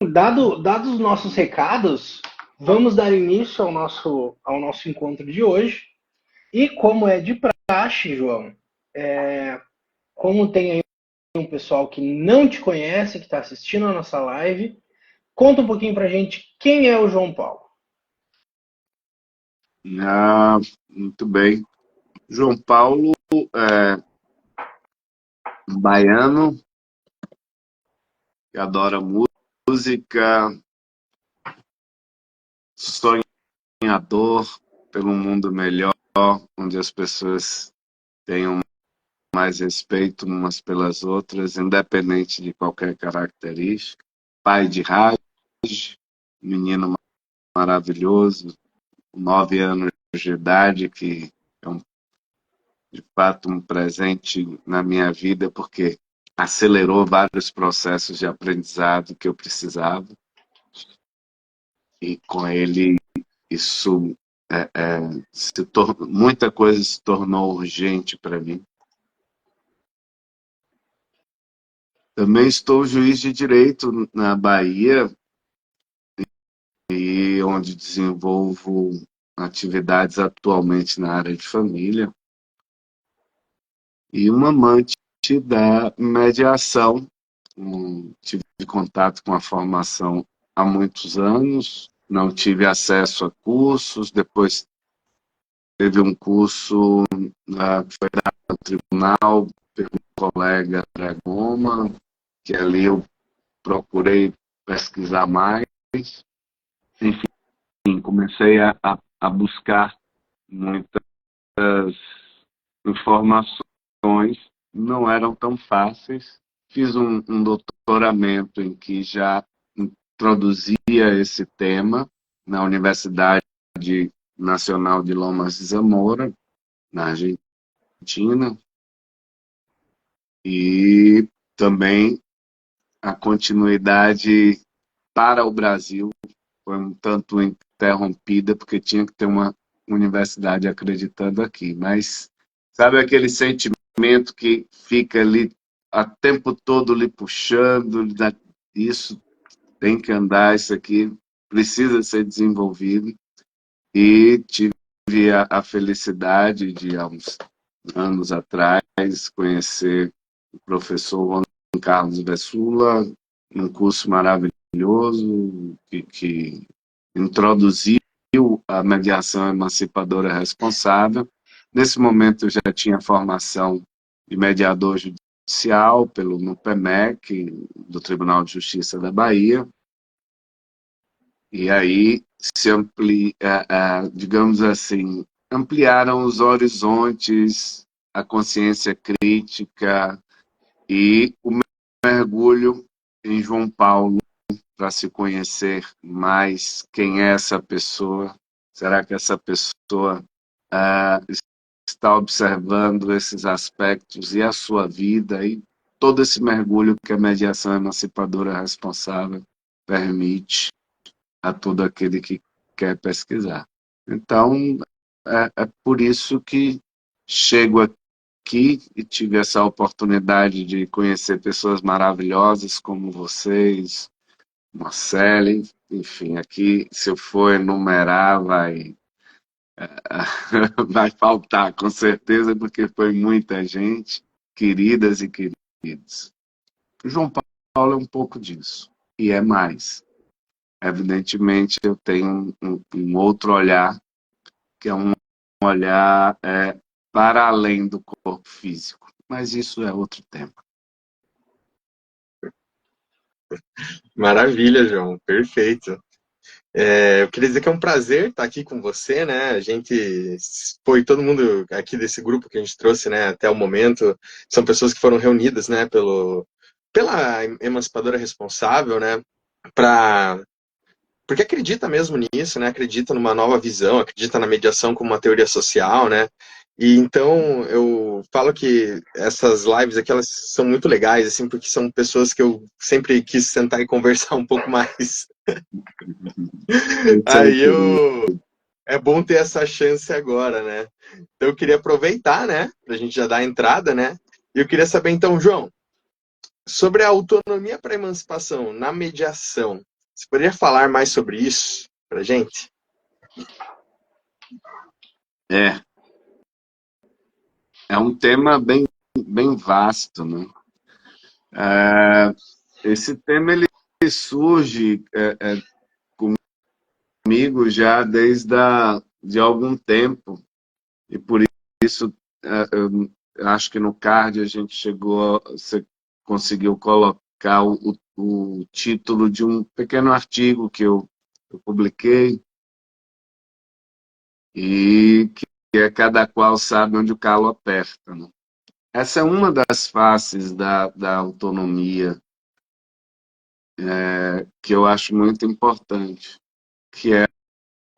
dados os nossos recados, vamos dar início ao nosso encontro de hoje. E como é de praxe, João, como tem aí um pessoal que não te conhece, que está assistindo a nossa live, conta um pouquinho pra gente quem é o João Paulo. Ah, muito bem. João Paulo é um baiano que adora música, sonhador pelo mundo melhor, onde as pessoas tenham mais respeito umas pelas outras, independente de qualquer característica. Pai de Raj, menino maravilhoso, 9 anos de idade, que é de fato um presente na minha vida, porque acelerou vários processos de aprendizado que eu precisava, e com ele isso muita coisa se tornou urgente para mim. Também estou juiz de direito na Bahia, e onde desenvolvo atividades atualmente na área de família, e um amante da mediação. Tive contato com a formação há muitos anos, não tive acesso a cursos, depois teve um curso que foi dado no tribunal pelo colega André Goma, que ali eu procurei pesquisar mais. Enfim, comecei a buscar muitas informações, não eram tão fáceis. Fiz um doutoramento em que já introduzia esse tema na Universidade Nacional de Lomas de Zamora, na Argentina, e também a continuidade para o Brasil foi um tanto interrompida, porque tinha que ter uma universidade acreditando aqui. Mas sabe aquele sentimento que fica ali o tempo todo lhe puxando, isso tem que andar, isso aqui precisa ser desenvolvido. E tive a felicidade de, há uns anos atrás, conhecer o professor Juan Carlos Bessula, num curso maravilhoso que introduziu a mediação emancipadora responsável. Nesse momento eu já tinha formação de mediador judicial pelo NUPEMEC, do Tribunal de Justiça da Bahia, e aí digamos assim, ampliaram os horizontes, a consciência crítica e o mergulho em João Paulo para se conhecer mais quem é essa pessoa. Será que essa pessoa ah, está observando esses aspectos e a sua vida e todo esse mergulho que a mediação emancipadora responsável permite a todo aquele que quer pesquisar. Então, é por isso que chego aqui e tive essa oportunidade de conhecer pessoas maravilhosas como vocês, Marcele, enfim, aqui, se eu for enumerar, vai faltar, com certeza, porque foi muita gente, queridas e queridos. O João Paulo é um pouco disso, e é mais. Evidentemente, eu tenho um outro olhar, que é um olhar para além do corpo físico, mas isso é outro tema. Maravilha, João, perfeito. Eu queria dizer que é um prazer estar aqui com você, né? A gente foi todo mundo aqui desse grupo que a gente trouxe, né? Até o momento são pessoas que foram reunidas, né? Pela emancipadora responsável, né? Para porque acredita mesmo nisso, né? Acredita numa nova visão, acredita na mediação como uma teoria social, né? E então eu falo que essas lives aqui elas são muito legais, assim, porque são pessoas que eu sempre quis sentar e conversar um pouco mais. Isso aí, Aí querido. é bom ter essa chance agora, né? Então eu queria aproveitar, né? Pra gente já dar a entrada, né? E eu queria saber então, João, Sobre a autonomia para a emancipação na mediação, você poderia falar mais sobre isso para a gente? É um tema bem vasto, né? Esse tema ele surge comigo já de algum tempo, e por isso eu acho que no card a gente você conseguiu colocar o título de um pequeno artigo que eu publiquei, e que é Cada Qual Sabe Onde o Calo Aperta, né? Essa é uma das faces da autonomia que eu acho muito importante, que é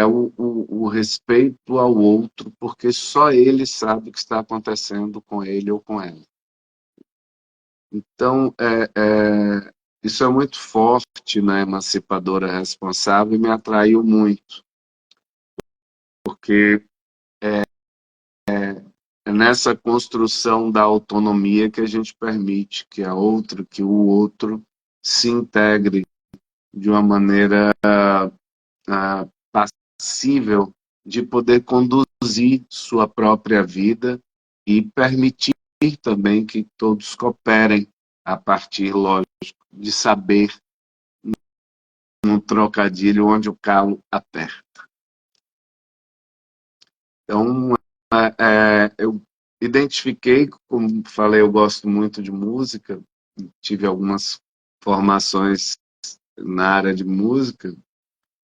o respeito ao outro, porque só ele sabe o que está acontecendo com ele ou com ela. Então, isso é muito forte na Emancipadora Responsável e me atraiu muito, porque é nessa construção da autonomia que a gente permite que o outro se integre de uma maneira passível de poder conduzir sua própria vida e permitir também que todos cooperem a partir, lógico, de saber um trocadilho onde o calo aperta. Então, eu identifiquei, como falei, eu gosto muito de música, tive algumas formações na área de música,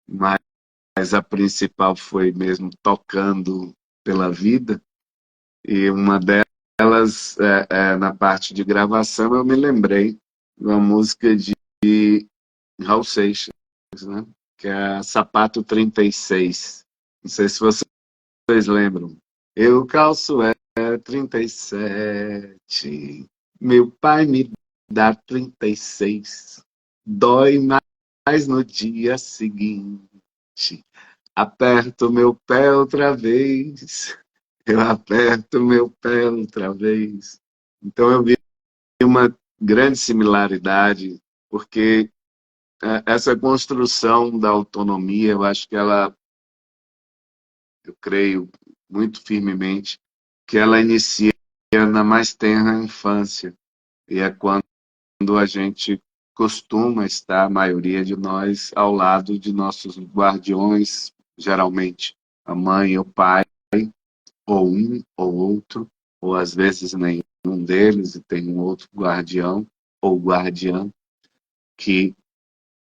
mas a principal foi mesmo tocando pela vida, e uma delas, na parte de gravação, eu me lembrei de uma música de Raul Seixas, né? Que é Sapato 36. Não sei se vocês lembram. Eu calço 37, meu pai me dá 36, dói mais no dia seguinte. Aperto meu pé outra vez, eu aperto meu pé outra vez. Então eu vi uma grande similaridade, porque essa construção da autonomia, eu acho que eu creio muito firmemente, que ela inicia na mais tenra infância, e é quando a gente costuma estar, a maioria de nós, ao lado de nossos guardiões, geralmente a mãe e o pai, ou um ou outro, ou às vezes nenhum deles, e tem um outro guardião ou guardiã que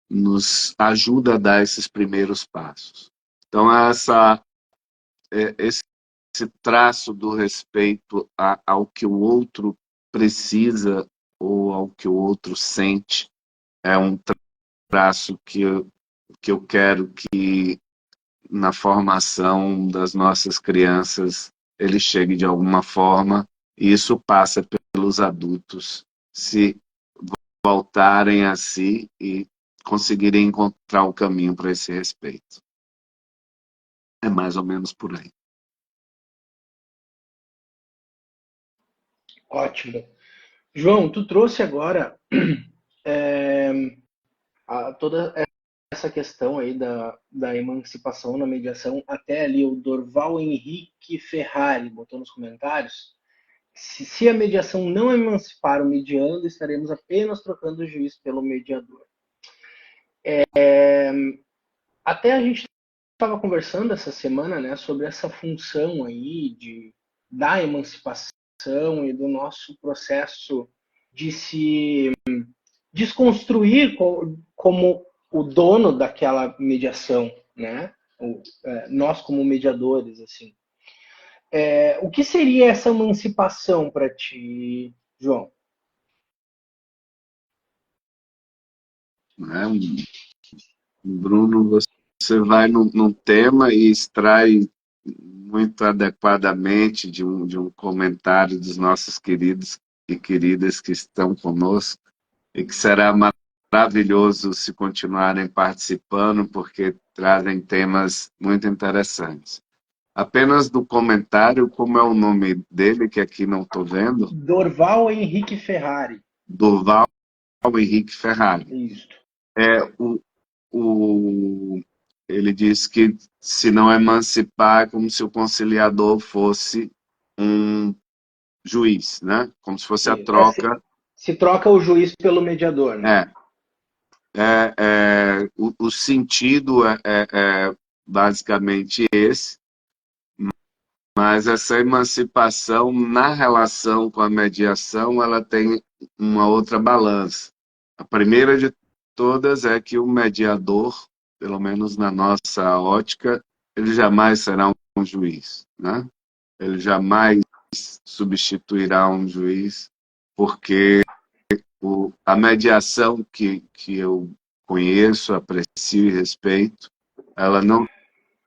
nos ajuda a dar esses primeiros passos. Então, esse traço do respeito ao que o outro precisa ou ao que o outro sente é um traço que eu quero que na formação das nossas crianças ele chegue de alguma forma, e isso passa pelos adultos se voltarem a si e conseguirem encontrar o caminho para esse respeito. É mais ou menos por aí. Ótimo. João, tu trouxe agora toda essa questão aí da emancipação na mediação, até ali o Dorval Henrique Ferrari botou nos comentários: se a mediação não emancipar o mediando, estaremos apenas trocando o juiz pelo mediador. Até a gente estava conversando essa semana, né, sobre essa função aí da emancipação e do nosso processo de se desconstruir como o dono daquela mediação, né? Nós como mediadores, assim. O que seria essa emancipação para ti, João? Bruno, você vai num tema e extrai muito adequadamente de um comentário dos nossos queridos e queridas que estão conosco, e que será maravilhoso se continuarem participando, porque trazem temas muito interessantes. Apenas do comentário, como é o nome dele, que aqui não estou vendo? Dorval Henrique Ferrari. Durval Henrique Ferrari. Isso. Ele diz que se não emancipar, é como se o conciliador fosse um juiz, né? Como se fosse a troca. Se troca o juiz pelo mediador, né? O sentido é basicamente esse, mas essa emancipação na relação com a mediação, ela tem uma outra balança. A primeira de todas é que o mediador, pelo menos na nossa ótica, ele jamais será um juiz, né? Ele jamais substituirá um juiz, porque a mediação que eu conheço, aprecio e respeito, ela não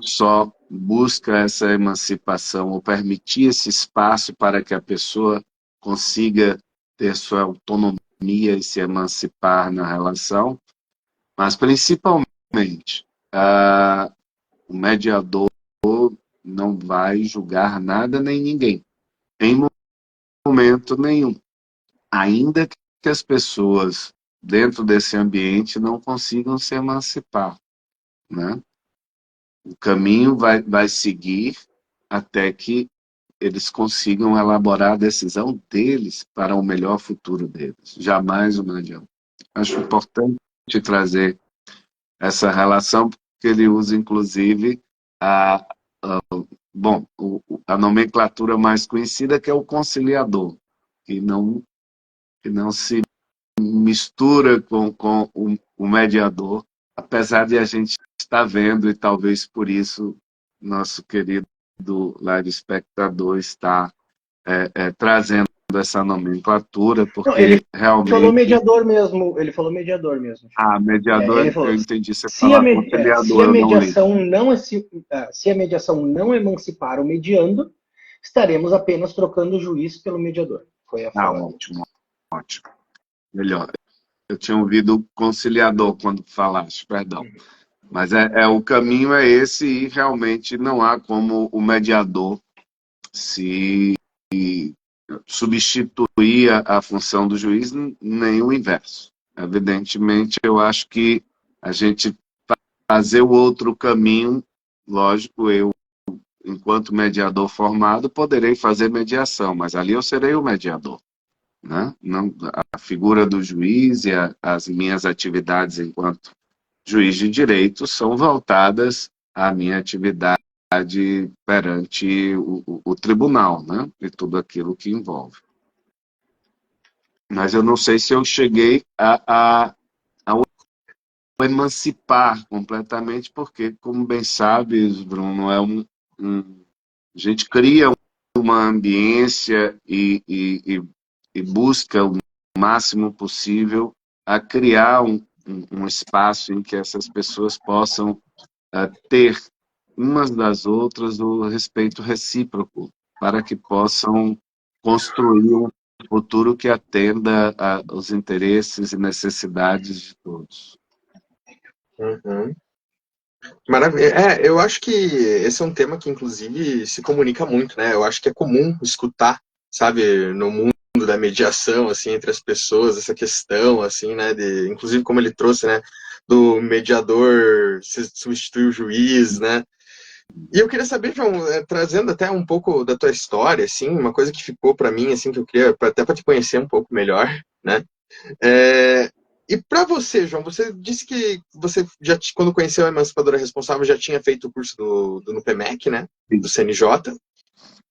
só busca essa emancipação ou permitir esse espaço para que a pessoa consiga ter sua autonomia e se emancipar na relação, mas principalmente o mediador não vai julgar nada nem ninguém, em momento nenhum, ainda que as pessoas dentro desse ambiente não consigam se emancipar, né? O caminho vai seguir até que eles consigam elaborar a decisão deles para o melhor futuro deles. Jamais o mediador. Acho importante trazer essa relação, porque ele usa, inclusive, a nomenclatura mais conhecida, que é o conciliador, que não se mistura com o mediador, apesar de a gente estar vendo, e talvez por isso nosso querido live espectador está trazendo essa nomenclatura, porque não, ele realmente... falou mediador mesmo, ele falou mediador mesmo. Mediador, ele falou, eu entendi você falar conciliador, se a mediação não emancipar o mediando, estaremos apenas trocando o juiz pelo mediador. Foi a fala. Ótimo. Melhor. Eu tinha ouvido conciliador quando falaste, perdão. Mas o caminho é esse, e realmente não há como o mediador se substituir a função do juiz, nem o inverso. Evidentemente, eu acho que a gente fazer o outro caminho, lógico, eu, enquanto mediador formado, poderei fazer mediação, mas ali eu serei o mediador, né? Não, a figura do juiz e as minhas atividades enquanto juiz de direito são voltadas à minha atividade perante o tribunal, né? E tudo aquilo que envolve. Mas eu não sei se eu cheguei a emancipar completamente, porque, como bem sabes, Bruno, a gente cria uma ambiência e busca o máximo possível a criar um espaço em que essas pessoas possam ter umas das outras o respeito recíproco, para que possam construir um futuro que atenda aos interesses e necessidades de todos. Uhum. Maravilha. Eu acho que esse é um tema que, inclusive, se comunica muito, né? Eu acho que é comum escutar, sabe, no mundo da mediação, assim, entre as pessoas, essa questão, assim, né, inclusive como ele trouxe, né, do mediador substituir o juiz, né? E eu queria saber, João, trazendo até um pouco da tua história, assim, uma coisa que ficou para mim, assim, que eu queria até para te conhecer um pouco melhor, né? E para você, João, você disse que você já, quando conheceu a Emancipadora Responsável, já tinha feito o curso do NUPEMEC, né? Do CNJ.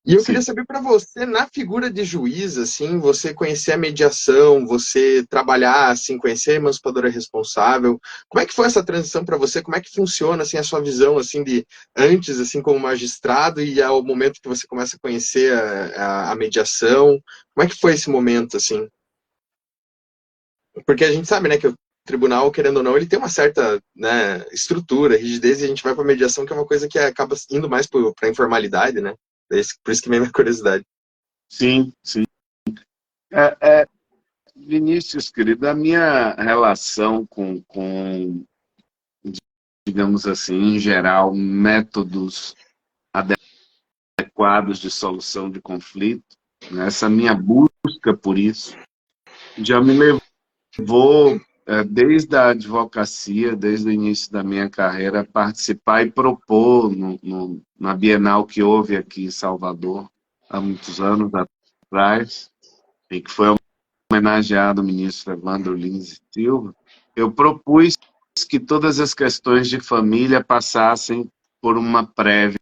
E eu queria saber para você, na figura de juiz, assim, você conhecer a mediação, você trabalhar, assim, conhecer a Emancipadora Responsável, como é que foi essa transição para você? Como é que funciona, assim, a sua visão, assim, de antes, assim, como magistrado e ao momento que você começa a conhecer a mediação? Como é que foi esse momento, assim? Porque a gente sabe, né, que o tribunal, querendo ou não, ele tem uma certa, né, estrutura, rigidez, e a gente vai para a mediação, que é uma coisa que acaba indo mais para a informalidade, né? Por isso que vem minha curiosidade. Sim. Vinícius, querido, a minha relação com, digamos assim, em geral, métodos adequados de solução de conflito, né, essa minha busca por isso, já me levou vou, desde a advocacia, desde o início da minha carreira, participar e propor na Bienal que houve aqui em Salvador, há muitos anos atrás, e que foi homenageado o ministro Evandro Lins e Silva. Eu propus que todas as questões de família passassem por uma prévia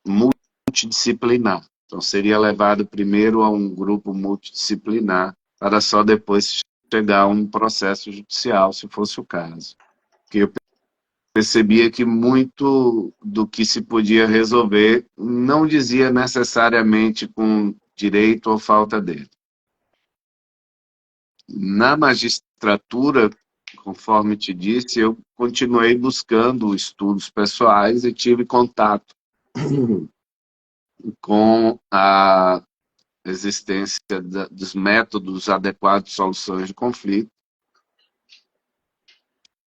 multidisciplinar. Então, seria levado primeiro a um grupo multidisciplinar, para só depois chegar a um processo judicial, se fosse o caso. Porque eu percebia que muito do que se podia resolver não dizia necessariamente com direito ou falta dele. Na magistratura, conforme te disse, eu continuei buscando estudos pessoais e tive contato com a existência dos métodos adequados de soluções de conflito,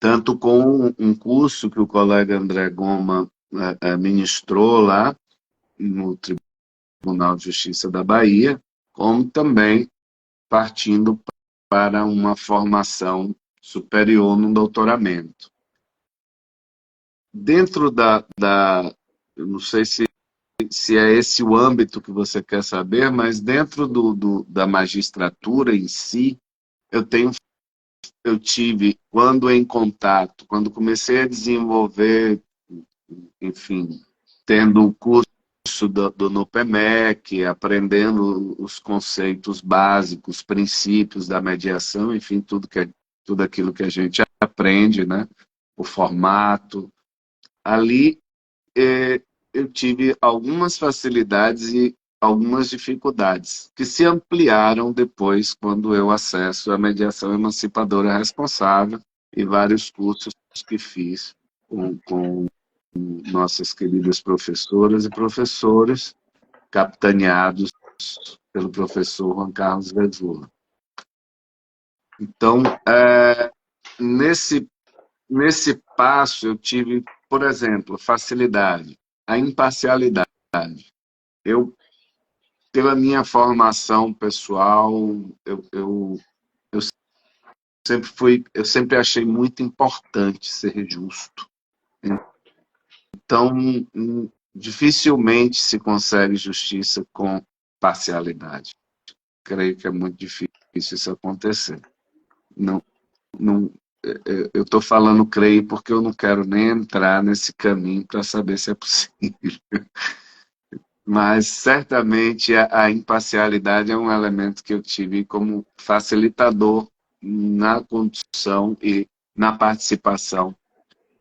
tanto com um curso que o colega André Goma ministrou lá no Tribunal de Justiça da Bahia, como também partindo para uma formação superior no doutoramento. Dentro eu não sei se é esse o âmbito que você quer saber, mas dentro da magistratura em si, eu tive, quando comecei a desenvolver, enfim, tendo o curso do NUPEMEC, aprendendo os conceitos básicos, princípios da mediação, enfim, tudo aquilo que a gente aprende, né? O formato. Ali eu tive algumas facilidades e algumas dificuldades, que se ampliaram depois quando eu acesso a mediação emancipadora responsável e vários cursos que fiz com nossas queridas professoras e professores, capitaneados pelo professor Juan Carlos Vedula. Então, nesse passo eu tive, por exemplo, facilidade, a imparcialidade. Pela minha formação pessoal, eu sempre achei muito importante ser justo. Então, dificilmente se consegue justiça com parcialidade. Creio que é muito difícil isso acontecer. Eu estou falando creio porque eu não quero nem entrar nesse caminho para saber se é possível. Mas, certamente, a imparcialidade é um elemento que eu tive como facilitador na condução e na participação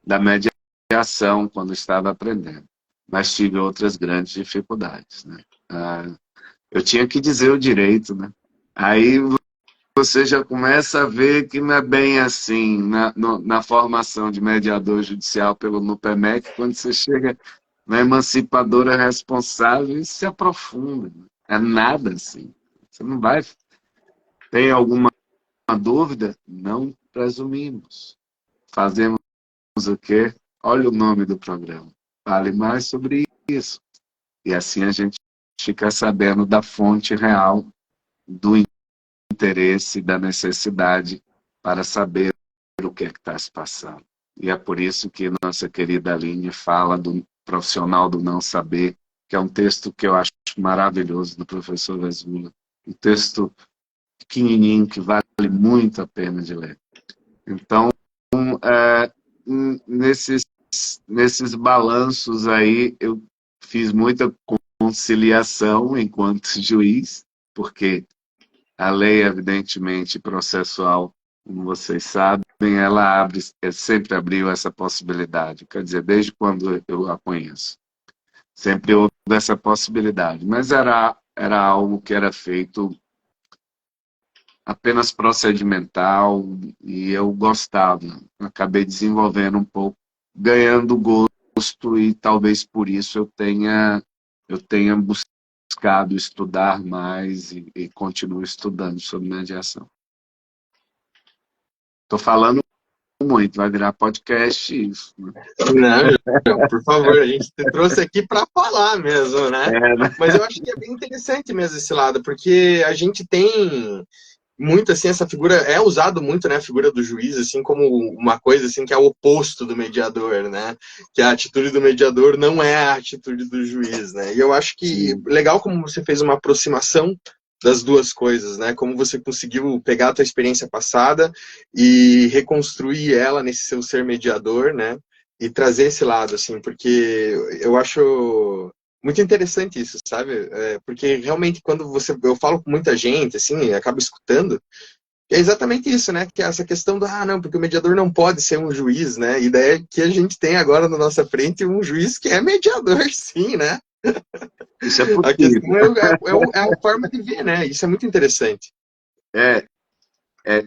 da mediação quando estava aprendendo. Mas tive outras grandes dificuldades, né? Eu tinha que dizer o direito, né? Aí você já começa a ver que não é bem assim na formação de mediador judicial pelo NUPEMEC, quando você chega na emancipadora responsável e se aprofunda. É nada assim. Você não vai... Tem alguma dúvida? Não presumimos. Fazemos o quê? Olha o nome do programa. Fale mais sobre isso. E assim a gente fica sabendo da fonte real do interesse, da necessidade para saber o que é que está se passando. E é por isso que nossa querida Aline fala do profissional do não saber, que é um texto que eu acho maravilhoso do professor Vedula. Um texto pequenininho que vale muito a pena de ler. Então, nesses balanços aí, eu fiz muita conciliação enquanto juiz, porque a lei, evidentemente, processual, como vocês sabem, ela sempre abriu essa possibilidade. Quer dizer, desde quando eu a conheço. Sempre houve essa possibilidade. Mas era algo que era feito apenas procedimental e eu gostava. Acabei desenvolvendo um pouco, ganhando gosto e talvez por isso eu tenha buscado estudar mais e continuo estudando sobre mediação. Estou falando muito, vai virar podcast isso. Né? Não, por favor, a gente te trouxe aqui para falar mesmo, né? Né? Mas eu acho que é bem interessante mesmo esse lado, porque a gente tem muito assim, essa figura é usado muito, né, a figura do juiz, assim, como uma coisa assim que é o oposto do mediador, né? Que a atitude do mediador não é a atitude do juiz, né? E eu acho que Sim. legal como você fez uma aproximação das duas coisas, né? Como você conseguiu pegar a tua experiência passada e reconstruir ela nesse seu ser mediador, né? E trazer esse lado, assim, porque eu acho muito interessante isso, sabe? Porque realmente quando eu falo com muita gente, assim, acabo escutando, é exatamente isso, né? Que é essa questão do, não, porque o mediador não pode ser um juiz, né? E daí é que a gente tem agora na nossa frente um juiz que é mediador, sim, né? Isso é A possível. questão é a forma de ver, né? Isso é muito interessante. É,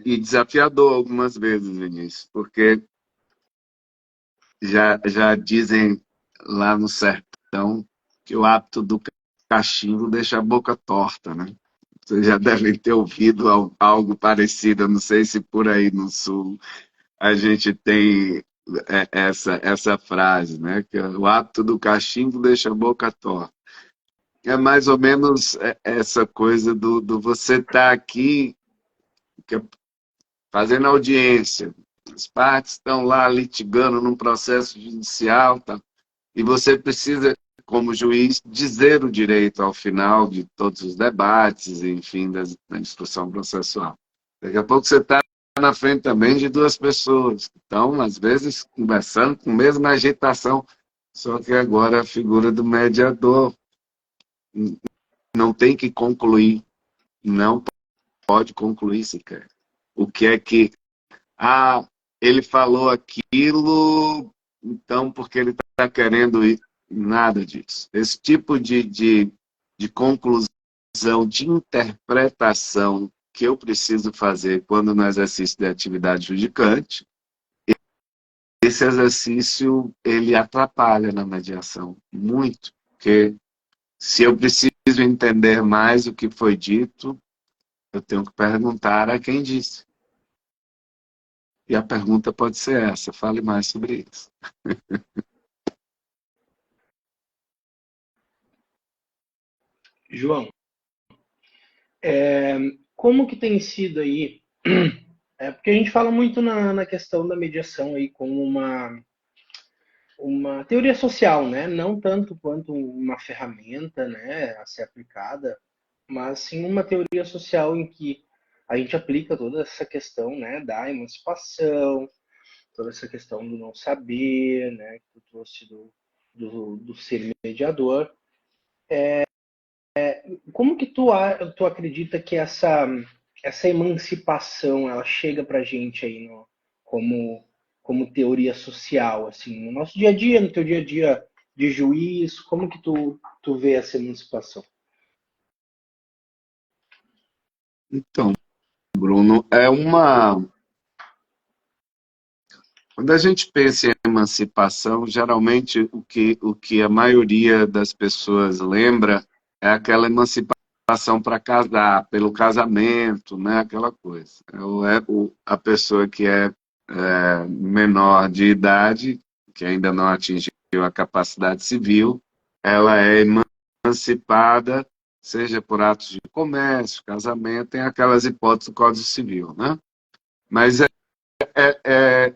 e desafiador algumas vezes, Vinícius, porque já dizem lá no sertão que o hábito do cachimbo deixa a boca torta, né? Vocês já devem ter ouvido algo parecido, eu não sei se por aí no sul a gente tem essa frase, né? Que o hábito do cachimbo deixa a boca torta. É mais ou menos essa coisa do você estar aqui fazendo audiência. As partes estão lá litigando num processo judicial, tá? E você precisa, como juiz, dizer o direito ao final de todos os debates, enfim, da discussão processual. Daqui a pouco você está na frente também de duas pessoas que estão, às vezes, conversando com a mesma agitação, só que agora a figura do mediador não tem que concluir, não pode concluir sequer. O que é que, ele falou aquilo, então porque ele está querendo ir. Nada disso. Esse tipo de conclusão, de interpretação que eu preciso fazer quando no exercício de atividade judicante, esse exercício ele atrapalha na mediação muito, porque se eu preciso entender mais o que foi dito, eu tenho que perguntar a quem disse. E a pergunta pode ser essa, fale mais sobre isso. João, como que tem sido aí? Porque a gente fala muito na questão da mediação aí como uma teoria social, né? Não tanto quanto uma ferramenta, né, a ser aplicada, mas sim uma teoria social em que a gente aplica toda essa questão, né, da emancipação, toda essa questão do não saber, né, que tu trouxe do ser mediador. Como que tu acredita que essa emancipação ela chega pra gente aí como teoria social, assim, no nosso dia a dia, no teu dia a dia de juiz, como que tu vê essa emancipação? Então, Bruno, quando a gente pensa em emancipação, geralmente o que a maioria das pessoas lembra é aquela emancipação para casar, pelo casamento, né? Aquela coisa. A pessoa que é menor de idade, que ainda não atingiu a capacidade civil, ela é emancipada, seja por atos de comércio, casamento, tem aquelas hipóteses do Código Civil, né? Mas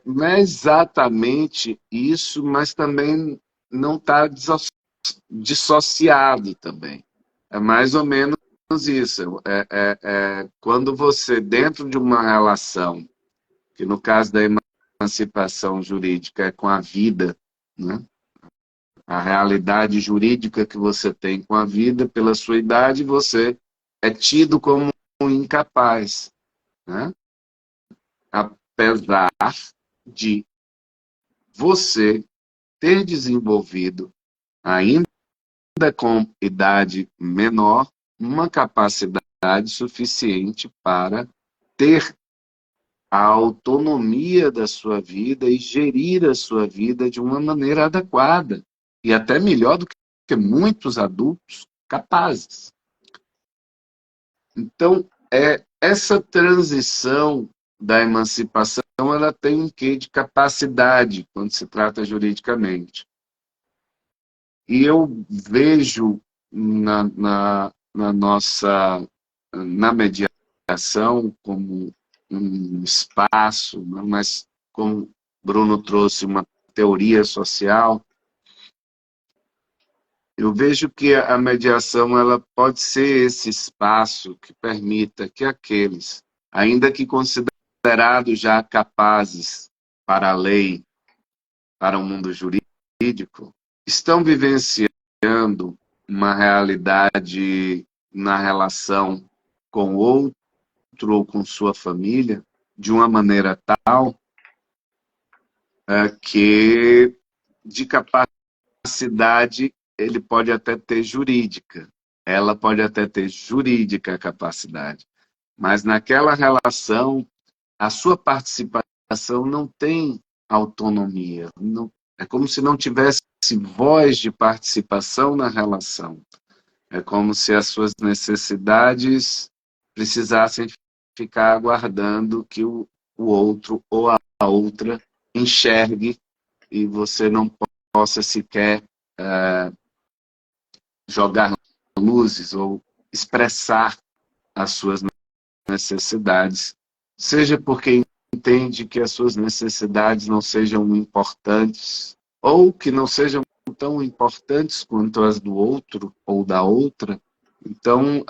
não é exatamente isso, mas também não está dissociado também. É mais ou menos isso. Quando você, dentro de uma relação, que no caso da emancipação jurídica é com a vida, né? A realidade jurídica que você tem com a vida, pela sua idade, você é tido como um incapaz, né? Apesar de você ter desenvolvido, ainda com idade menor, uma capacidade suficiente para ter a autonomia da sua vida e gerir a sua vida de uma maneira adequada e até melhor do que muitos adultos capazes. Então, essa transição da emancipação ela tem um quê de capacidade quando se trata juridicamente. E eu vejo na mediação mediação como um espaço, né? Mas como Bruno trouxe uma teoria social, eu vejo que a mediação ela pode ser esse espaço que permita que aqueles, ainda que considerados já capazes para a lei, para o mundo jurídico, estão vivenciando uma realidade na relação com outro ou com sua família de uma maneira tal que de capacidade ele pode até ter jurídica, ela pode até ter jurídica capacidade, mas naquela relação a sua participação não tem autonomia, não, é como se não tivesse voz de participação na relação, é como se as suas necessidades precisassem ficar aguardando que o outro ou a outra enxergue e você não possa sequer jogar luzes ou expressar as suas necessidades, seja porque entende que as suas necessidades não sejam importantes ou que não sejam tão importantes quanto as do outro ou da outra. Então,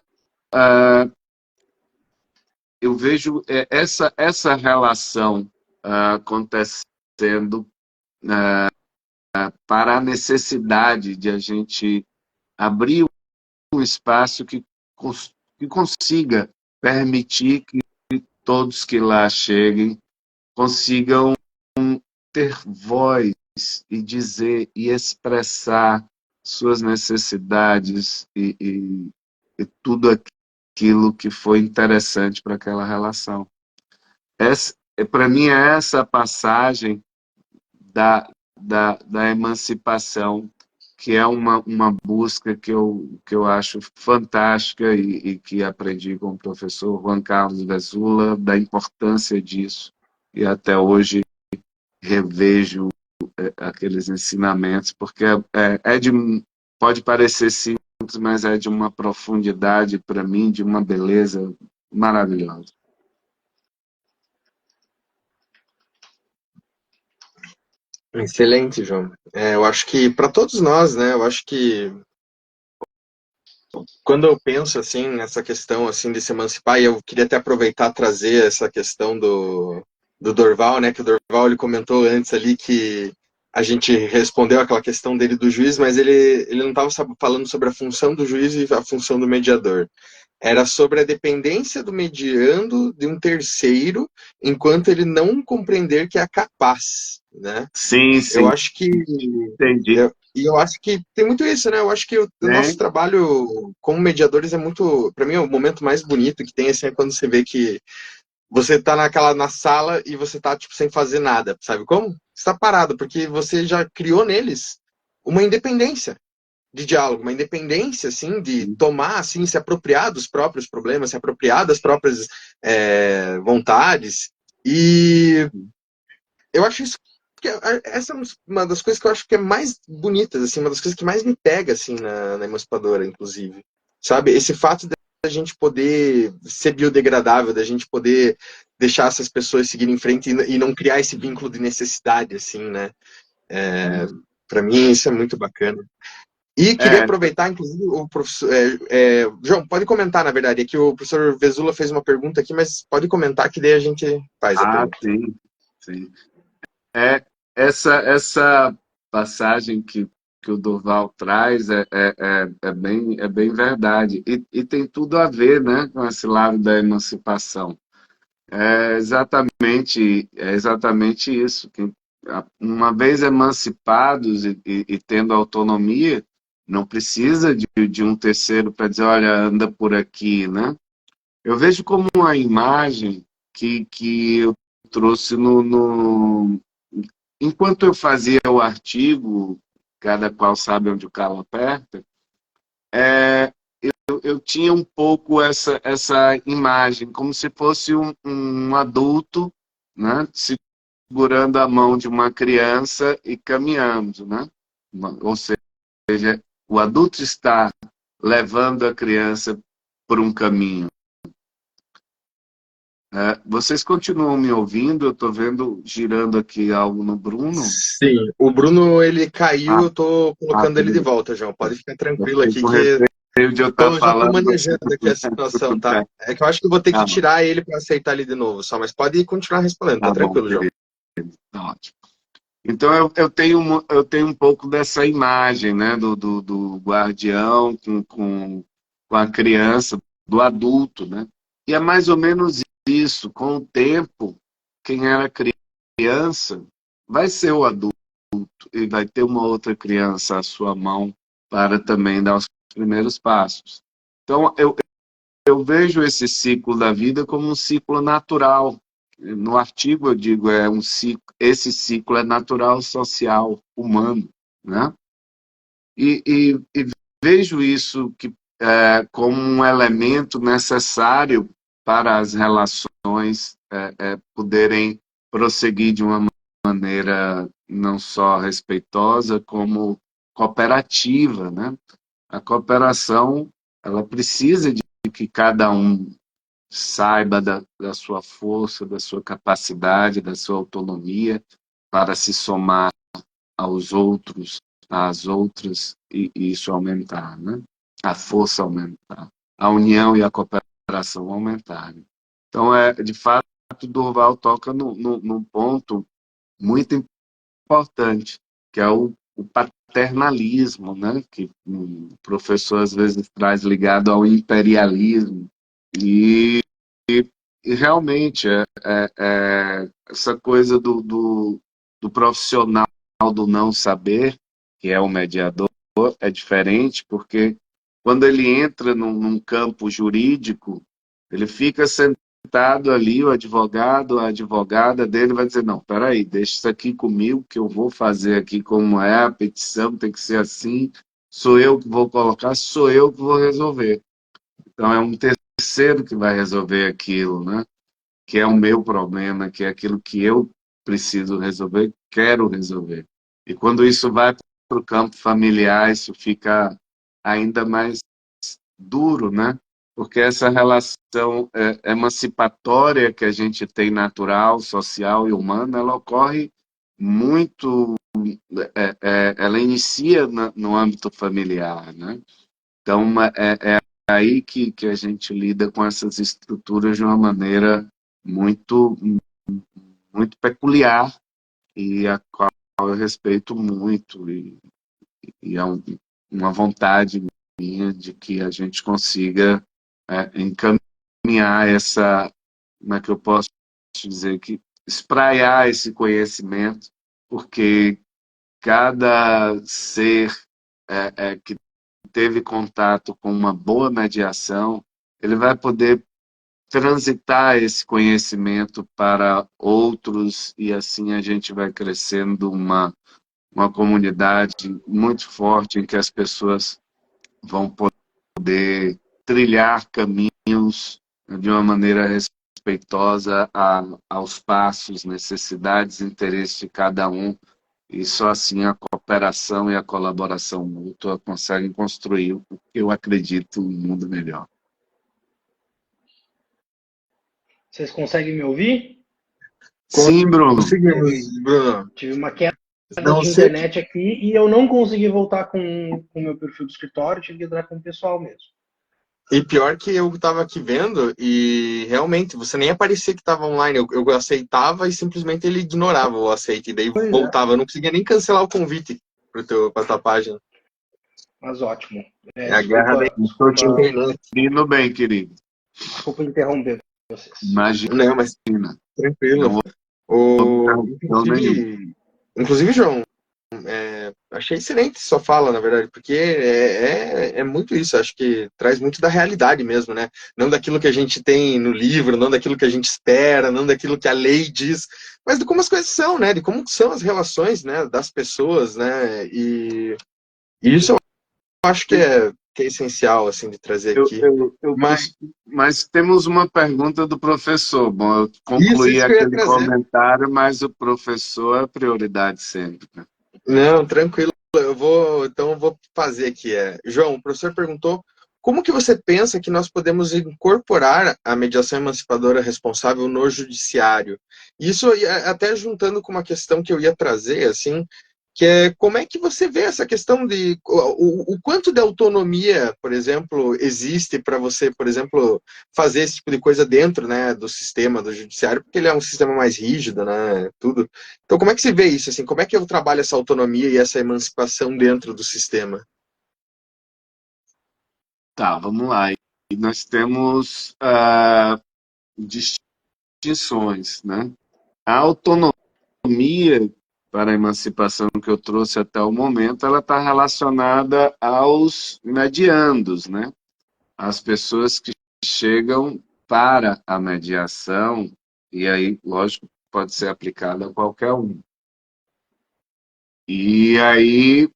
eu vejo essa relação acontecendo para a necessidade de a gente abrir um espaço que consiga permitir que todos que lá cheguem consigam ter voz e dizer e expressar suas necessidades e tudo aquilo que foi interessante para aquela relação. Para mim, é essa passagem da emancipação, que é uma busca que eu acho fantástica e que aprendi com o professor Juan Carlos Vezula, da importância disso, e até hoje revejo aqueles ensinamentos, porque pode parecer simples, mas é de uma profundidade, para mim, de uma beleza maravilhosa. Excelente, João. Eu acho que para todos nós, né? Eu acho que quando eu penso assim nessa questão assim de se emancipar, e eu queria até aproveitar e trazer essa questão do Dorval, né? Que o Dorval ele comentou antes ali que a gente respondeu aquela questão dele do juiz, mas ele não estava falando sobre a função do juiz e a função do mediador. Era sobre a dependência do mediando de um terceiro, enquanto ele não compreender que é capaz, né? Sim, Eu acho que entendi. eu acho que tem muito isso, né? Eu acho que o nosso trabalho como mediadores é muito, para mim, o momento mais bonito que tem assim, é quando você vê que você tá na sala e você tá tipo sem fazer nada, sabe como? Você tá parado porque você já criou neles uma independência de diálogo, uma independência, assim, de tomar, assim, se apropriar dos próprios problemas, se apropriar das próprias vontades. E eu acho isso que essa é uma das coisas que eu acho que é mais bonitas, assim, uma das coisas que mais me pega, assim, na Emancipadora, inclusive. Sabe? Esse fato da gente poder ser biodegradável, da gente poder deixar essas pessoas seguirem em frente e não criar esse vínculo de necessidade, assim, né? Para mim, isso é muito bacana. E queria aproveitar, inclusive, o professor... João, pode comentar, na verdade, é que o professor Vezula fez uma pergunta aqui, mas pode comentar que daí a gente faz a pergunta. Sim. Essa passagem que o Dorval traz é bem verdade. E tem tudo a ver, né, com esse lado da emancipação. É exatamente isso. Que, uma vez emancipados e tendo autonomia, não precisa de um terceiro para dizer, olha, anda por aqui, né? Eu vejo como uma imagem que eu trouxe enquanto eu fazia o artigo, cada qual sabe onde o calo aperta, eu tinha um pouco essa imagem, como se fosse um adulto, né, segurando a mão de uma criança e caminhando, né? Ou seja, o adulto está levando a criança por um caminho. Vocês continuam me ouvindo? Eu estou vendo, girando aqui algo no Bruno. Sim, o Bruno, ele caiu, Ah, eu tô colocando ele de beleza. volta, João. Pode ficar Eu tranquilo fiquei aqui com que receio de eu estar já tô falando, você manejando aqui a situação, tudo tá? bem. É que eu acho que eu vou ter que Tá bom, tirar ele para aceitar ele de novo, só, mas pode continuar respondendo, tá tá bom, tranquilo, João. querido. Tá ótimo. Então, eu tenho um pouco dessa imagem, né, do guardião com a criança, do adulto, né? E é mais ou menos isso. Com o tempo, quem era criança vai ser o adulto e vai ter uma outra criança à sua mão para também dar os primeiros passos. Então, eu vejo esse ciclo da vida como um ciclo natural. No artigo eu digo esse ciclo é natural, social, humano, né? E vejo isso como um elemento necessário para as relações poderem prosseguir de uma maneira não só respeitosa, como cooperativa, né? A cooperação, ela precisa de que cada um saiba da sua força, da sua capacidade, da sua autonomia para se somar aos outros, às outras, e isso aumentar, né? A força aumentar, a união e a cooperação aumentarem. Então, de fato, Durval toca num ponto muito importante, que é o paternalismo, né? Que o professor às vezes traz ligado ao imperialismo. E e realmente, essa coisa do profissional do não saber, que é o mediador, é diferente, porque quando ele entra num campo jurídico, ele fica sentado ali, o advogado, a advogada dele vai dizer, não, peraí, deixa isso aqui comigo, que eu vou fazer aqui como é, a petição tem que ser assim, sou eu que vou colocar, sou eu que vou resolver. Então, é um terceiro que vai resolver aquilo, né? Que é o meu problema, que é aquilo que eu preciso resolver, quero resolver. E quando isso vai para o campo familiar, isso fica ainda mais duro, né? Porque essa relação emancipatória que a gente tem natural, social e humana, ela ocorre muito, ela inicia no âmbito familiar, né? Então, é aí que a gente lida com essas estruturas de uma maneira muito, muito peculiar e a qual eu respeito muito e é uma vontade minha de que a gente consiga encaminhar essa, como é que eu posso dizer, que espraiar esse conhecimento, porque cada ser que teve contato com uma boa mediação, ele vai poder transitar esse conhecimento para outros e assim a gente vai crescendo uma comunidade muito forte em que as pessoas vão poder trilhar caminhos de uma maneira respeitosa aos passos, necessidades, interesses de cada um e só assim a cooperação e a colaboração mútua conseguem construir o que eu acredito um mundo melhor. Vocês conseguem me ouvir? Sim, Bruno. Conseguimos, Bruno. Tive uma queda Não de sei. internet aqui e eu não consegui voltar com o meu perfil do escritório, tive que entrar com o pessoal mesmo. E pior que eu tava aqui vendo e realmente você nem aparecia que tava online. Eu aceitava e simplesmente ele ignorava o aceite e daí Pois é, voltava. Eu não conseguia nem cancelar o convite pra tua página. mas ótimo. É a guerra da Estou te internet. ouvindo bem, querido. Desculpa interromper vocês. Imagina, Não, mas tranquilo. não houve O, interrupção nenhuma. inclusive, João, achei excelente sua fala, na verdade, porque é muito isso, acho que traz muito da realidade mesmo, né? Não daquilo que a gente tem no livro, não daquilo que a gente espera, não daquilo que a lei diz, mas de como as coisas são, né? De como são as relações, né? Das pessoas, né? E isso eu acho que é essencial, assim, de trazer aqui. Mas Mas temos uma pergunta do professor. Bom, eu concluí isso que eu ia aquele trazer. comentário, mas o professor é prioridade sempre, né? Não, tranquilo. Então eu vou fazer aqui. João, o professor perguntou Como que você pensa que nós podemos incorporar a mediação emancipadora responsável no judiciário? Isso até juntando com uma questão que eu ia trazer, assim, que é como é que você vê essa questão de o quanto de autonomia, por exemplo, existe para você, por exemplo, fazer esse tipo de coisa dentro, né, do sistema do judiciário, porque ele é um sistema mais rígido, né, tudo. Então, como é que você vê isso, assim? Como é que eu trabalho essa autonomia e essa emancipação dentro do sistema? Tá, vamos lá. E nós temos distinções, né? A autonomia para a emancipação que eu trouxe até o momento, ela está relacionada aos mediandos, né? As pessoas que chegam para a mediação, e aí, lógico, pode ser aplicada a qualquer um. E aí,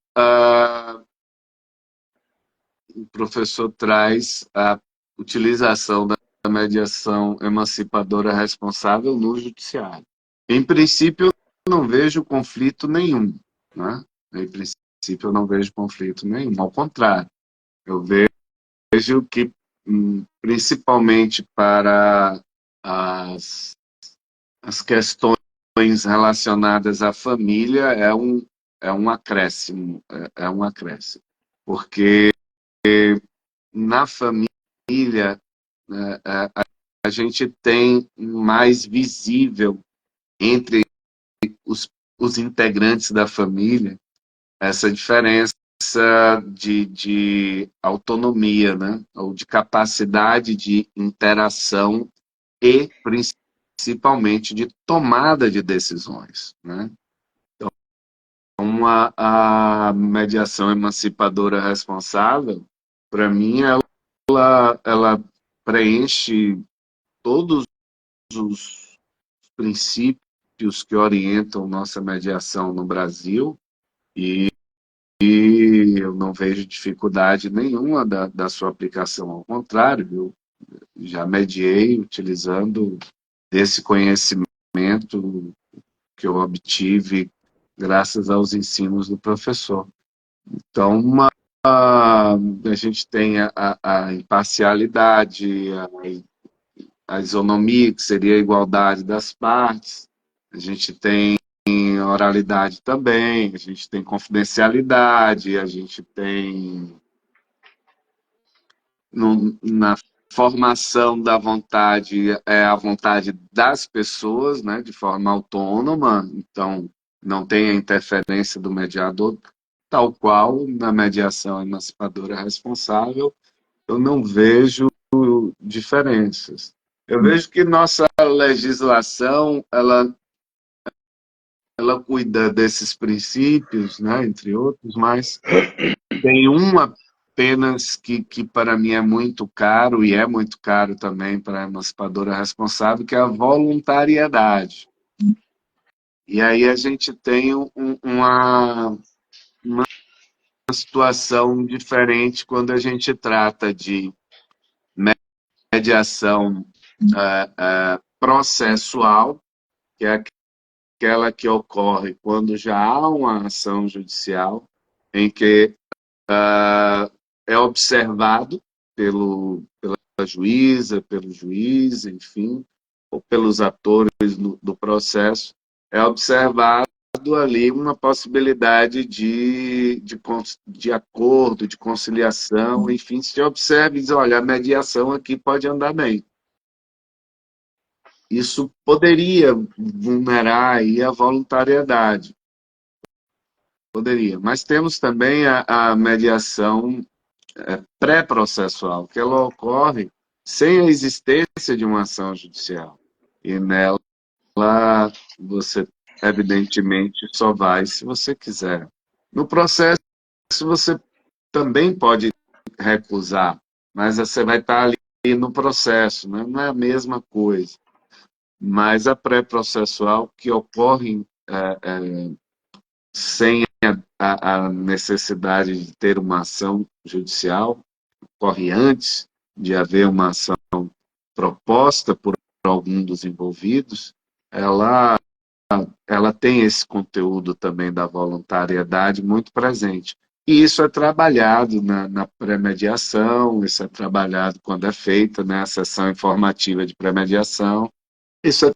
o professor traz a utilização da mediação emancipadora responsável no judiciário. Em princípio, eu não vejo conflito nenhum, né? Em princípio, eu não vejo conflito nenhum. Ao contrário, eu vejo que, principalmente para as questões relacionadas à família, é um acréscimo, é um acréscimo. Porque na família, a gente tem mais visível entre os integrantes da família essa diferença de autonomia, né? Ou de capacidade de interação e, principalmente, de tomada de decisões, né? Então, a mediação emancipadora responsável, para mim, ela preenche todos os princípios que orientam nossa mediação no Brasil e eu não vejo dificuldade nenhuma da sua aplicação. Ao contrário, eu já mediei utilizando esse conhecimento que eu obtive graças aos ensinos do professor. Então, a gente tem a imparcialidade, a isonomia, que seria a igualdade das partes. A gente tem oralidade também, a gente tem confidencialidade, a gente tem na formação da vontade, é a vontade das pessoas, né, de forma autônoma, então não tem a interferência do mediador, tal qual na mediação emancipadora responsável, eu não vejo diferenças. Eu vejo que nossa legislação, ela cuida desses princípios, né, entre outros, mas tem um apenas que para mim é muito caro, e é muito caro também para a emancipadora responsável, que é a voluntariedade. E aí a gente tem uma situação diferente quando a gente trata de mediação processual, que é aquela que ocorre quando já há uma ação judicial, em que é observado pela juíza, pelo juiz, enfim, ou pelos atores do processo, é observado ali uma possibilidade de acordo, de conciliação, enfim, se observa e diz, olha, a mediação aqui pode andar bem. Isso poderia vulnerar aí a voluntariedade. Poderia. Mas temos também a mediação pré-processual, que ela ocorre sem a existência de uma ação judicial. E nela você, evidentemente, só vai se você quiser. No processo, você também pode recusar, mas você vai estar ali no processo, né? Não é a mesma coisa. Mas a pré-processual, que ocorre sem a necessidade de ter uma ação judicial, ocorre antes de haver uma ação proposta por algum dos envolvidos, ela tem esse conteúdo também da voluntariedade muito presente. E isso é trabalhado na pré-mediação, isso é trabalhado quando é feita, né, a sessão informativa de pré-mediação. Isso é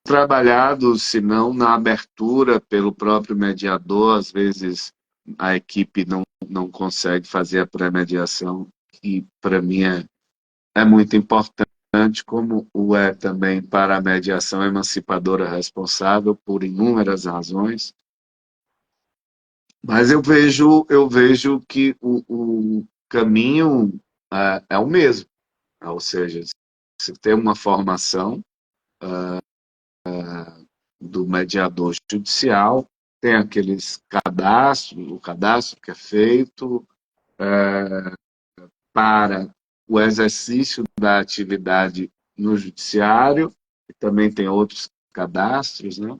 trabalhado, se não na abertura pelo próprio mediador, às vezes a equipe não consegue fazer a pré-mediação, que para mim é muito importante, como o é também para a mediação emancipadora responsável por inúmeras razões. Mas eu vejo que o caminho é o mesmo, ou seja, se tem uma formação do mediador judicial, tem aqueles cadastros, o cadastro que é feito para o exercício da atividade no judiciário, e também tem outros cadastros, né?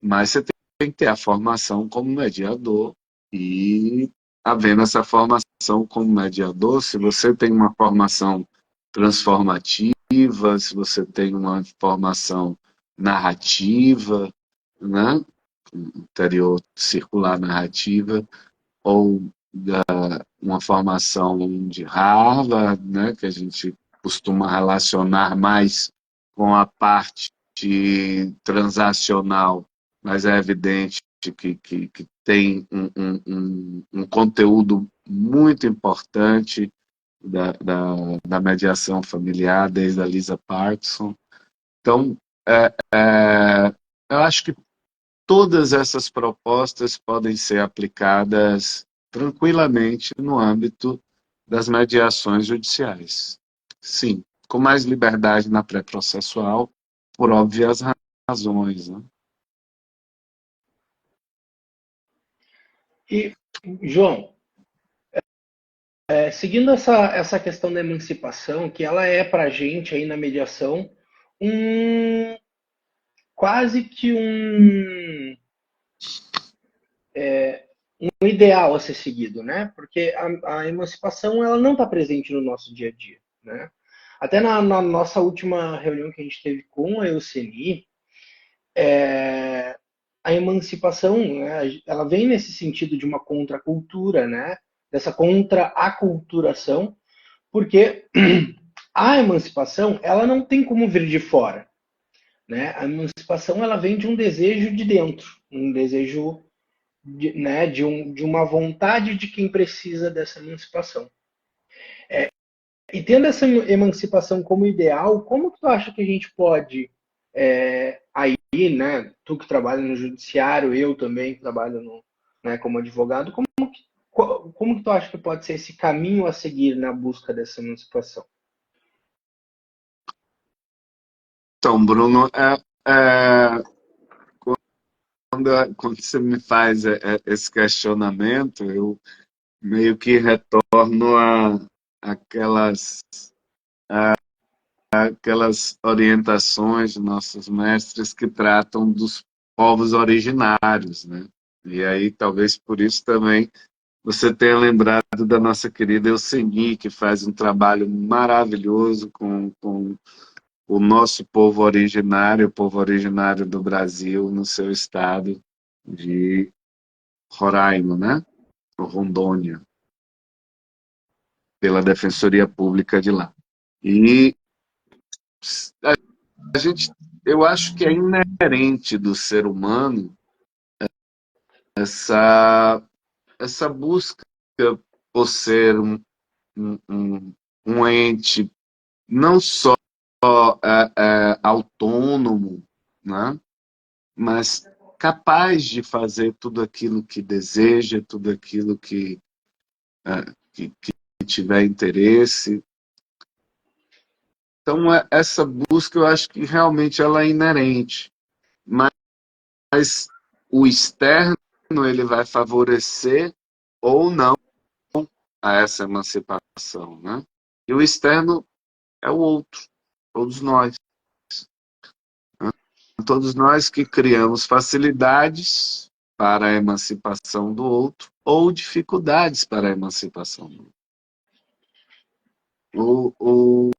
Mas você tem que ter a formação como mediador, e havendo essa formação como mediador, se você tem uma formação transformativa, se você tem uma formação narrativa, né? Interior circular narrativa, ou uma formação de Harvard, né? Que a gente costuma relacionar mais com a parte transacional, mas é evidente que tem um conteúdo muito importante da mediação familiar, desde a Lisa Parkinson. Então, eu acho que todas essas propostas podem ser aplicadas tranquilamente no âmbito das mediações judiciais. Sim, com mais liberdade na pré-processual, por óbvias razões, né? E, João, seguindo essa questão da emancipação, que ela é para a gente aí na mediação um quase que um ideal a ser seguido, né? Porque a emancipação ela não está presente no nosso dia a dia, né? Até na nossa última reunião que a gente teve com a Euceni, a emancipação, né, ela vem nesse sentido de uma contracultura, né? Dessa contra-aculturação, porque a emancipação ela não tem como vir de fora, né? A emancipação ela vem de um desejo de dentro, um desejo de uma vontade de quem precisa dessa emancipação. E tendo essa emancipação como ideal, como que tu acha que a gente pode, aí, né, tu que trabalha no judiciário, eu também que trabalho né, como advogado, como que tu acha que pode ser esse caminho a seguir na busca dessa emancipação? Então, Bruno, quando você me faz esse questionamento, eu meio que retorno a aquelas, aquelas orientações de nossos mestres que tratam dos povos originários, né? E aí, talvez por isso também você tenha lembrado da nossa querida Euceni, que faz um trabalho maravilhoso com o nosso o povo originário do Brasil, no seu estado de Roraima, né? Ou Rondônia, pela Defensoria Pública de lá. E a gente, eu acho que é inerente do ser humano essa, essa busca por ser um ente não só autônomo, né? Mas capaz de fazer tudo aquilo que deseja, tudo aquilo que tiver interesse. Então, essa busca, eu acho que realmente ela é inerente. Mas o externo, ele vai favorecer ou não a essa emancipação, né? E o externo é o outro, todos nós. Né? Todos nós que criamos facilidades para a emancipação do outro ou dificuldades para a emancipação do outro.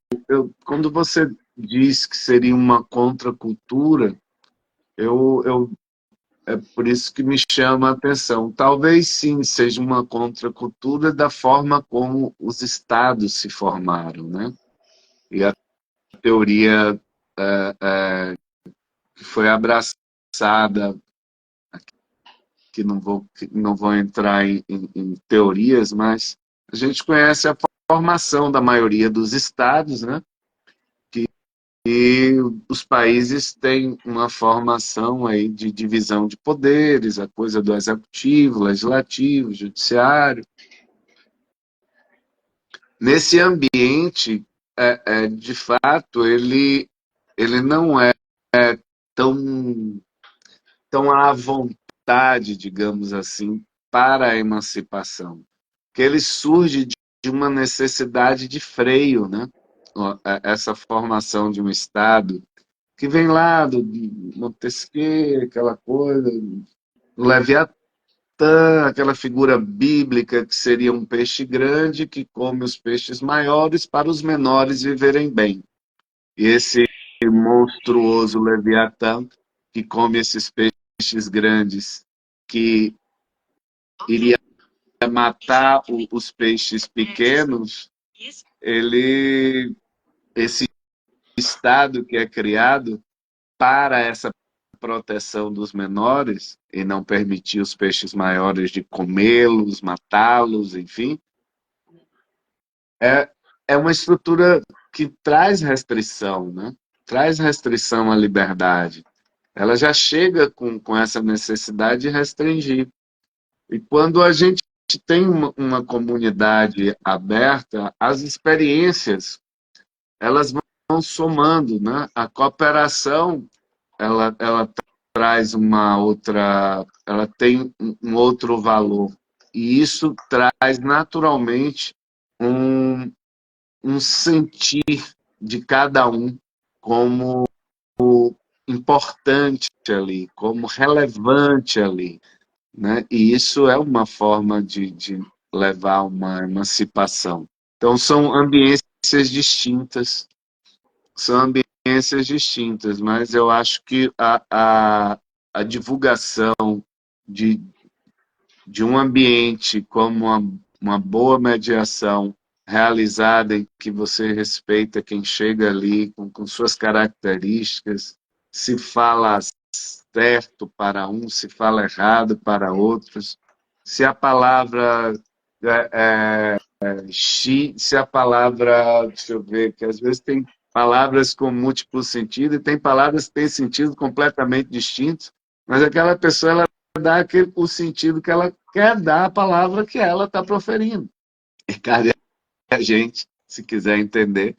Quando você diz que seria uma contracultura, eu por isso que me chama a atenção. Talvez sim seja uma contracultura da forma como os estados se formaram, né? E a teoria que foi abraçada, que não vou entrar em teorias, mas a gente conhece a formação da maioria dos estados, né? E os países têm uma formação aí de divisão de poderes, a coisa do executivo, legislativo, judiciário. Nesse ambiente, de fato, ele não é tão, tão à vontade, digamos assim, para a emancipação, que ele surge de uma necessidade de freio, né? Essa formação de um Estado que vem lá do Montesquieu, aquela coisa, do Leviatã, aquela figura bíblica que seria um peixe grande que come os peixes maiores para os menores viverem bem. E esse monstruoso Leviatã que come esses peixes grandes, que iria matar os peixes pequenos, esse Estado que é criado para essa proteção dos menores e não permitir os peixes maiores de comê-los, matá-los, enfim, é uma estrutura que traz restrição, né? Traz restrição à liberdade. Ela já chega com essa necessidade de restringir. E quando a gente tem uma comunidade aberta, as experiências elas vão somando, né? A cooperação ela traz ela tem um outro valor. E isso traz naturalmente um, um sentir de cada um como importante ali, como relevante ali, né? E isso é uma forma de levar uma emancipação. Então, são ambiências distintas, mas eu acho que a divulgação de, de um ambiente como uma boa mediação realizada em que você respeita quem chega ali com suas características, se fala certo para um, se fala errado para outros, se a palavra se a palavra, deixa eu ver, que às vezes tem palavras com múltiplo sentido e tem palavras que têm sentido completamente distintos, mas aquela pessoa ela dá o sentido que ela quer dar à palavra que ela está proferindo. E cabe a gente, se quiser entender,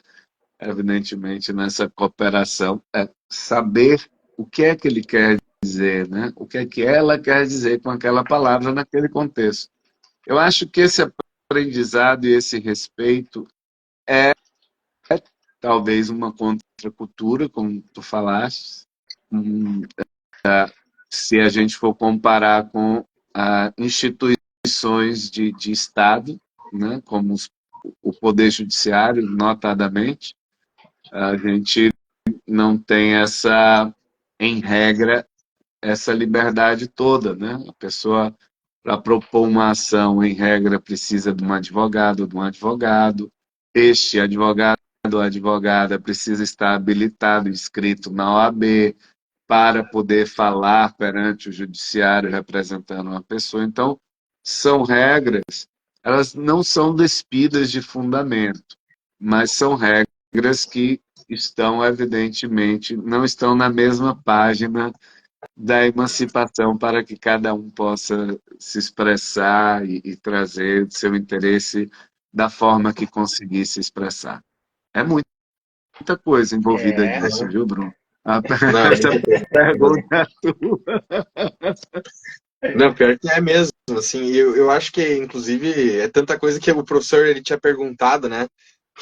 evidentemente, nessa cooperação, saber o que é que ele quer dizer, né? O que é que ela quer dizer com aquela palavra naquele contexto. Eu acho que esse aprendizado e esse respeito é talvez uma contracultura, como tu falaste, se a gente for comparar com instituições de Estado, né, como o Poder Judiciário, notadamente, a gente não tem em regra, essa liberdade toda, né? A pessoa, para propor uma ação, em regra, precisa de um advogado. Este advogado ou advogada precisa estar habilitado, inscrito na OAB, para poder falar perante o judiciário representando uma pessoa. Então, são regras, elas não são despidas de fundamento, mas são regras que estão, evidentemente, não estão na mesma página da emancipação para que cada um possa se expressar e trazer seu interesse da forma que conseguir se expressar. É muita coisa envolvida nisso, viu, Bruno? Não, Essa pergunta é tua. não, pior que é mesmo, assim, eu acho que, inclusive, é tanta coisa que o professor, ele tinha perguntado, né,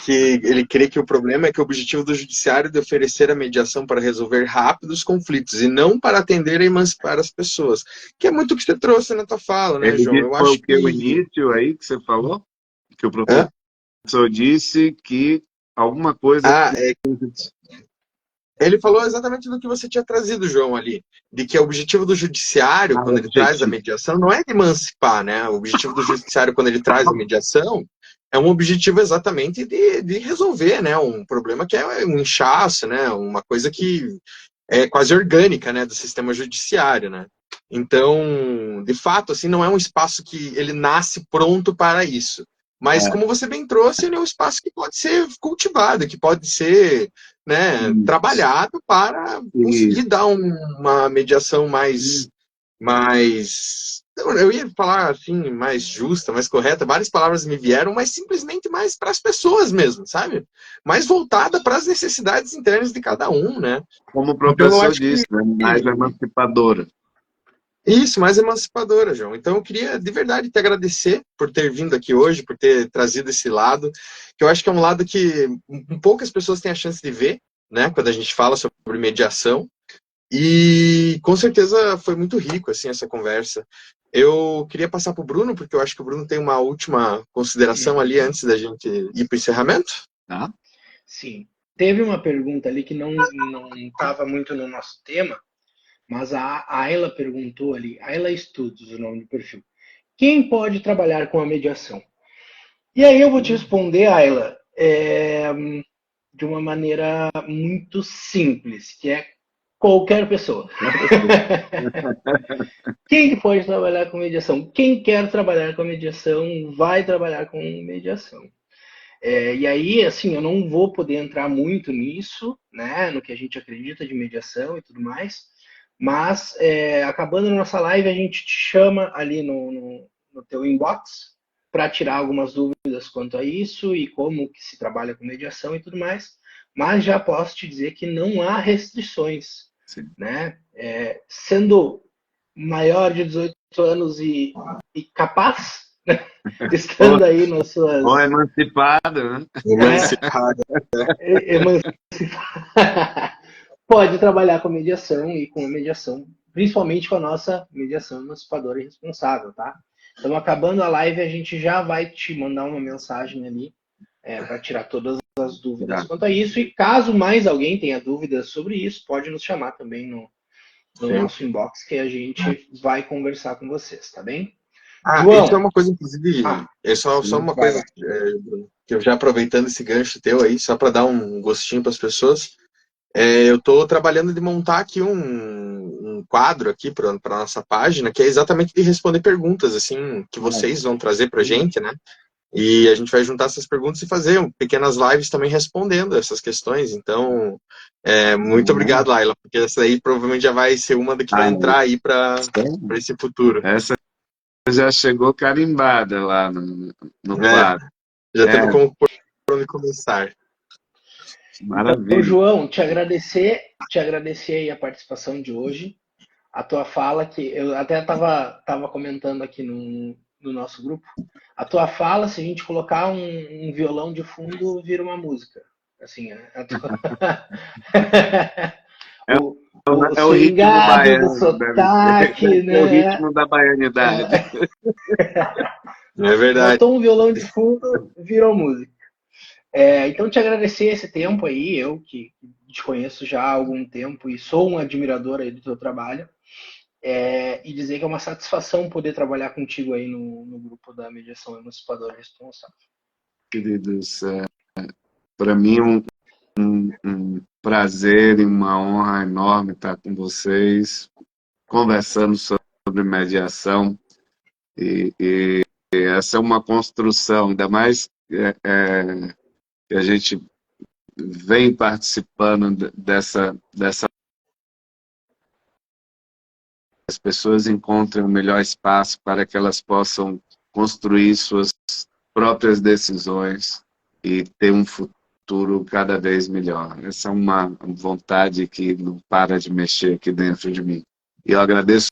que ele crê que o problema é que o objetivo do judiciário é de oferecer a mediação para resolver rápido os conflitos e não para atender a emancipar as pessoas, que é muito o que você trouxe na tua fala, né, Ele João? disse, Eu foi acho o que o que... início aí que você falou? Que o Hã? professor disse que alguma coisa... Ah, Ele falou exatamente do que você tinha trazido, João, ali, de que o objetivo do judiciário, quando ele traz a mediação, não é de emancipar, né? O objetivo do judiciário, quando ele traz a mediação, é um objetivo exatamente de resolver, né? Um problema que é um inchaço, né? Uma coisa que é quase orgânica, né? Do sistema judiciário, né? Então, de fato, assim, não é um espaço que ele nasce pronto para isso. Mas, como você bem trouxe, ele é um espaço que pode ser cultivado, que pode ser, né, trabalhado para conseguir dar uma mediação mais, eu ia falar assim, mais justa, mais correta, várias palavras me vieram, mas simplesmente mais para as pessoas mesmo, sabe? Mais voltada para as necessidades internas de cada um, né? Como o professor disse, né? Mais emancipadora. Isso, mais emancipadora, João. Então eu queria de verdade te agradecer por ter vindo aqui hoje, por ter trazido esse lado, que eu acho que é um lado que poucas pessoas têm a chance de ver, né, quando a gente fala sobre mediação. E com certeza foi muito rico assim essa conversa. Eu queria passar para o Bruno, porque eu acho que o Bruno tem uma última consideração ali antes da gente ir para o encerramento. Tá? Sim. Teve uma pergunta ali que não estava muito no nosso tema, mas a Ayla perguntou ali, Ayla Estudos, o nome do perfil. Quem pode trabalhar com a mediação? E aí eu vou te responder, Ayla, de uma maneira muito simples, que é qualquer pessoa. Quem pode trabalhar com mediação? Quem quer trabalhar com mediação vai trabalhar com mediação. E aí, assim, eu não vou poder entrar muito nisso, né, no que a gente acredita de mediação e tudo mais, mas acabando a nossa live, a gente te chama ali no teu inbox para tirar algumas dúvidas quanto a isso e como que se trabalha com mediação e tudo mais, mas já posso te dizer que não há restrições, né? Sendo maior de 18 anos e capaz, né? Estando aí nas suas... Ou emancipado, né? Emancipado. Pode trabalhar com mediação e com mediação, principalmente com a nossa mediação emancipadora e responsável, tá? Então, acabando a live, a gente já vai te mandar uma mensagem ali para tirar todas as dúvidas quanto a isso. E caso mais alguém tenha dúvidas sobre isso, pode nos chamar também no nosso inbox, que a gente vai conversar com vocês, tá bem? João, isso é uma coisa, inclusive, só uma coisa que eu já aproveitando esse gancho teu aí, só para dar um gostinho para as pessoas, eu estou trabalhando de montar aqui um quadro aqui para nossa página, que é exatamente de responder perguntas, assim, que vocês vão trazer para a gente, né? E a gente vai juntar essas perguntas e fazer pequenas lives também respondendo essas questões. Então, muito obrigado, Laila, porque essa aí provavelmente já vai ser uma que vai entrar aí para esse futuro. Essa já chegou carimbada lá no quadro. Já teve como por onde começar. Maravilha. Então, João, te agradecer aí a participação de hoje, a tua fala, que eu até estava comentando aqui no nosso grupo, a tua fala, se a gente colocar um violão de fundo, vira uma música. Assim, É o ritmo baiano, do sotaque, né? É o ritmo da baianidade. É verdade. Botou um violão de fundo, virou música. Então, te agradecer esse tempo aí, eu que te conheço já há algum tempo e sou um admirador aí do teu trabalho, e dizer que é uma satisfação poder trabalhar contigo aí no grupo da Mediação Emancipadora Responsável. Queridos, para mim um prazer e uma honra enorme estar com vocês, conversando sobre mediação, e essa é uma construção, ainda mais que a gente vem participando dessa as pessoas encontrem o melhor espaço para que elas possam construir suas próprias decisões e ter um futuro cada vez melhor. Essa é uma vontade que não para de mexer aqui dentro de mim. E eu agradeço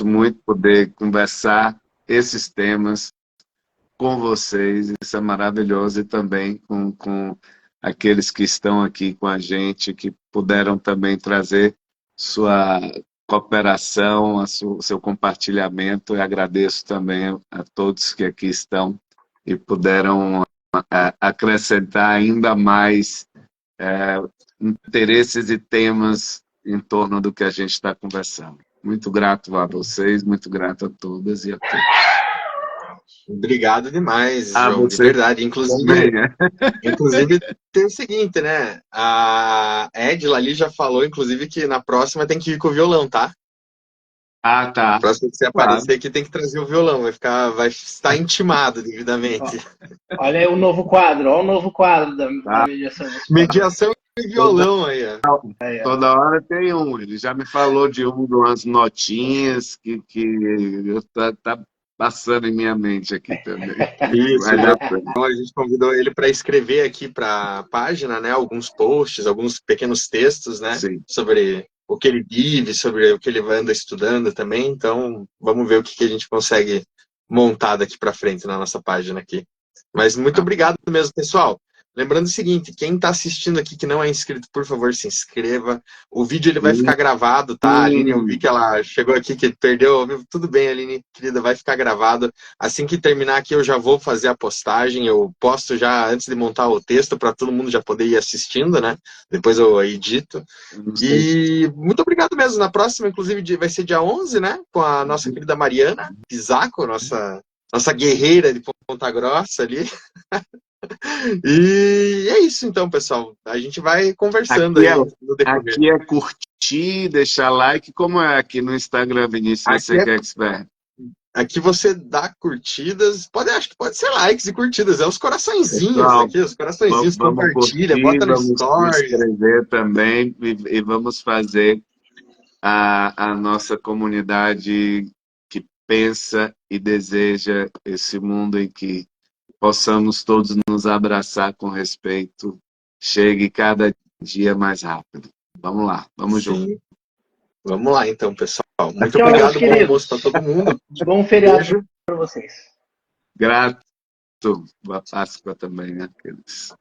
muito poder conversar esses temas com vocês, isso é maravilhoso, e também com aqueles que estão aqui com a gente, que puderam também trazer sua cooperação, o seu compartilhamento, e agradeço também a todos que aqui estão e puderam acrescentar ainda mais interesses e temas em torno do que a gente está conversando. Muito grato a vocês, muito grato a todas e a todos. Obrigado demais, João, de você verdade. também, né? Inclusive, tem o seguinte, né? A Edila ali já falou, inclusive, que na próxima tem que ir com o violão, tá? Ah, tá. Na próxima que você Claro. aparecer aqui tem que trazer o violão, vai estar intimado devidamente. Olha aí o novo quadro, olha o novo quadro da mediação. Mediação e violão aí, ó. Toda hora tem um. Ele já me falou de umas notinhas que tá passando em minha mente aqui também. Isso, então a gente convidou ele para escrever aqui para a página, né, alguns posts, alguns pequenos textos, né, sobre o que ele vive, sobre o que ele anda estudando também. Então, vamos ver o que a gente consegue montar daqui para frente na nossa página aqui. Mas muito obrigado mesmo, pessoal. Lembrando o seguinte, quem está assistindo aqui que não é inscrito, por favor, se inscreva. O vídeo ele vai ficar gravado, tá? A Aline, eu vi que ela chegou aqui, que perdeu. Tudo bem, Aline, querida, vai ficar gravado. Assim que terminar aqui, eu já vou fazer a postagem. Eu posto já antes de montar o texto, para todo mundo já poder ir assistindo, né? Depois eu edito. E muito obrigado mesmo. Na próxima, inclusive, vai ser dia 11, né? Com a nossa querida Mariana Pisaco, nossa guerreira de Ponta Grossa ali. E é isso então, pessoal. A gente vai conversando aqui aí no decorrer. Aqui é curtir, deixar like. Como é aqui no Instagram, Vinícius? Você que é expert. Aqui você dá curtidas, acho que pode ser likes e curtidas, é os coraçõezinhos aqui, os coraçõezinhos, compartilha, bota no story. Vamos escrever também e vamos fazer a nossa comunidade que pensa e deseja esse mundo em que possamos todos nos abraçar com respeito, chegue cada dia mais rápido. Vamos lá, vamos junto. Vamos lá então, pessoal. Muito obrigado, bom almoço para todo mundo. Bom feriado para vocês. Grato. Boa Páscoa também, né, queridos?